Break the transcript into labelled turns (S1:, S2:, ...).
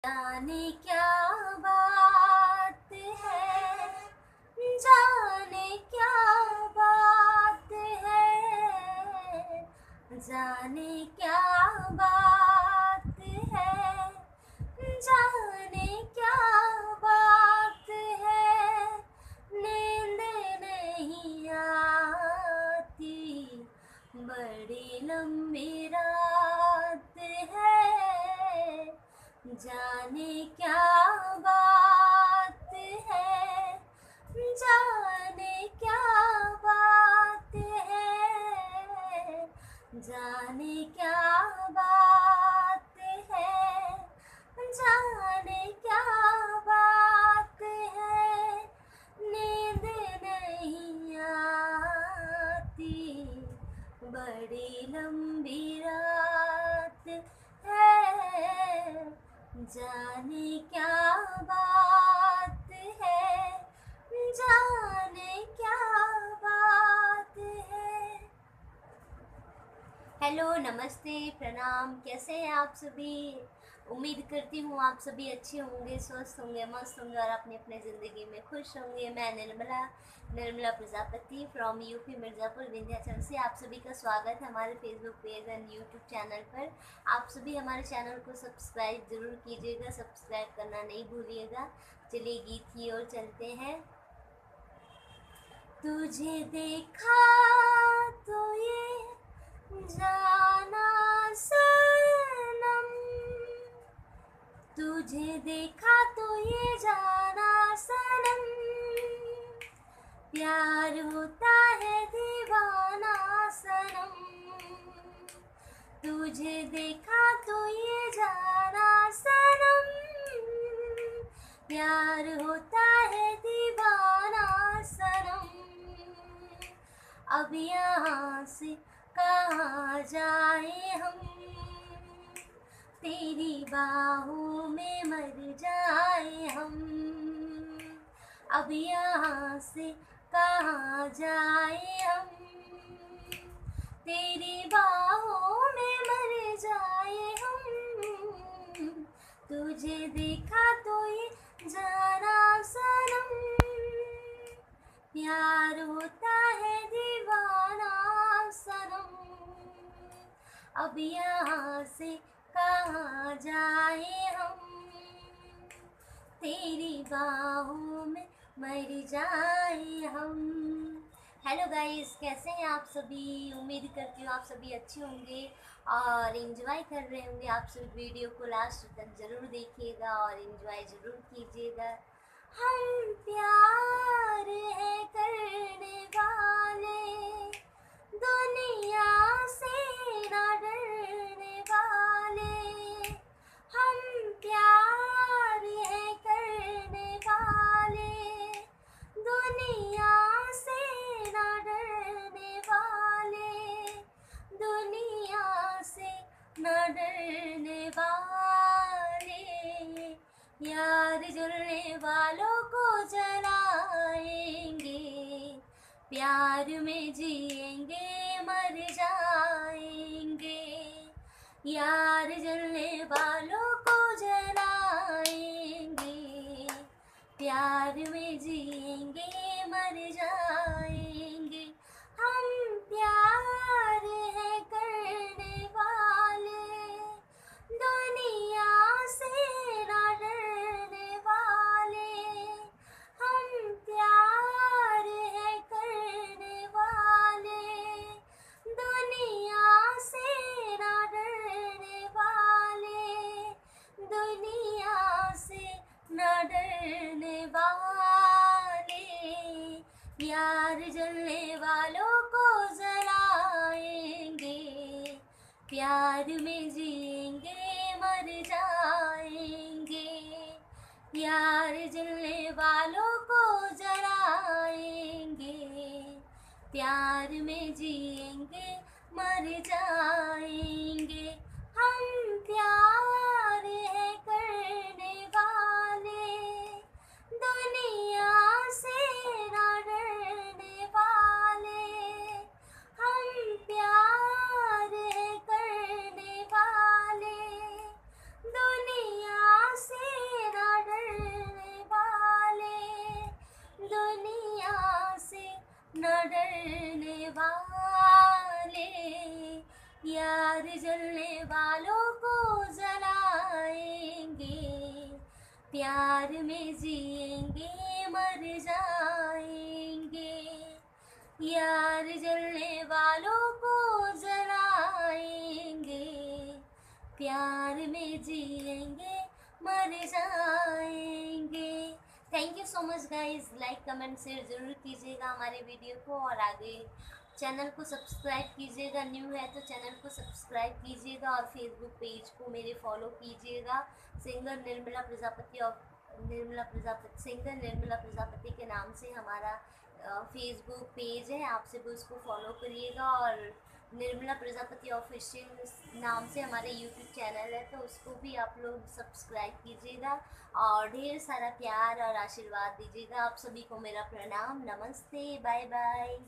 S1: जाने क्या बात है, जाने क्या बात है, जाने क्या बात है, जाने क्या बात है, नींद नहीं आती, बड़ी लंबी रात है, जाने क्या बात है, जाने क्या बात है, जाने क्या बात है, जाने क्या बात है, नींद नहीं आती, बड़ी लंबी रात है, जाने क्या बात है, जाने क्या बात है। हेलो, नमस्ते, प्रणाम। कैसे हैं आप सभी? उम्मीद करती हूँ आप सभी अच्छे होंगे, स्वस्थ होंगे, मस्त होंगे और अपनी अपनी ज़िंदगी में खुश होंगे। मैं निर्मला प्रजापति फ्रॉम यूपी मिर्ज़ापुर विंध्याचल से आप सभी का स्वागत है हमारे Facebook page and YouTube channel पर। आप सभी हमारे चैनल को सब्सक्राइब ज़रूर कीजिएगा, सब्सक्राइब करना नहीं भूलिएगा। चलिए गीत की ओर चलते हैं। तुझे देखा तो ये जाना सनम, तुझे देखा तो ये जाना सनम, प्यार होता है दीवाना सनम, तुझे देखा तो ये जाना सनम, प्यार होता है दीवाना सनम, अब यहाँ से कहाँ जाए हम, तेरी बाहों में मर जाए हम, अब यहाँ से कहाँ जाए हम, तेरी बाहों में मर जाए हम, तुझे देखा तो ये जाना सनम, प्यार होता है दीवाना सनम, अब यहाँ से कहाँ जाए हम, तेरी बाहों में मर जाए हम। हेलो गाइस, कैसे हैं आप सभी? उम्मीद करती हूँ आप सभी अच्छे होंगे और इन्जॉय कर रहे होंगे। आप सभी वीडियो को लास्ट तक ज़रूर देखिएगा और इन्जॉय ज़रूर कीजिएगा। हम प्यार है करने वाले, दुनिया से ना डरने वाले, हम प्यार है करने वाले, दुनिया से ना डरने वाले, दुनिया से ना डरने वाले, यार जलने वालों को जलाएंगे, प्यार में जिएंगे मर जाएंगे, यार जलने वालों को जलाएंगे, प्यार में जिएंगे मर जाएंगे, हम प्यार है करने वाले, दुनिया से ना डरने वाले, हम प्यार है करने वाले, दुनिया से ना डरने वाले, दुनिया से ना डरने वाले, यार जलने वालों को जलाएंगे, प्यार में जिएंगे मर जाएंगे, यार जलने वालों को जलाएंगे, प्यार में जिएंगे मर जाएंगे, हम प्यार है करने वाले, दुनिया से ना डरने वाले, हम प्यार है करने वाले, दुनिया से न डरने वाले, यार जलने वालों को जलाएंगे, प्यार में जिएंगे मर जाएंगे, यार जलने वालों को जलाएंगे, प्यार में जिएंगे मर जाएंगे। Thank you so much guys, like comment share ज़रूर कीजिएगा हमारे वीडियो को, और आगे चैनल को सब्सक्राइब कीजिएगा, न्यू है तो चैनल को सब्सक्राइब कीजिएगा, और फेसबुक पेज को मेरे फॉलो कीजिएगा, सिंगर निर्मला प्रजापति, और सिंगर निर्मला प्रजापति के नाम से हमारा फेसबुक पेज है, आप सब उसको फॉलो करिएगा, और निर्मला प्रजापति ऑफिशियल नाम से हमारे यूट्यूब चैनल है, तो उसको भी आप लोग सब्सक्राइब कीजिएगा, और ढेर सारा प्यार और आशीर्वाद दीजिएगा। आप सभी को मेरा प्रणाम, नमस्ते, बाय बाय।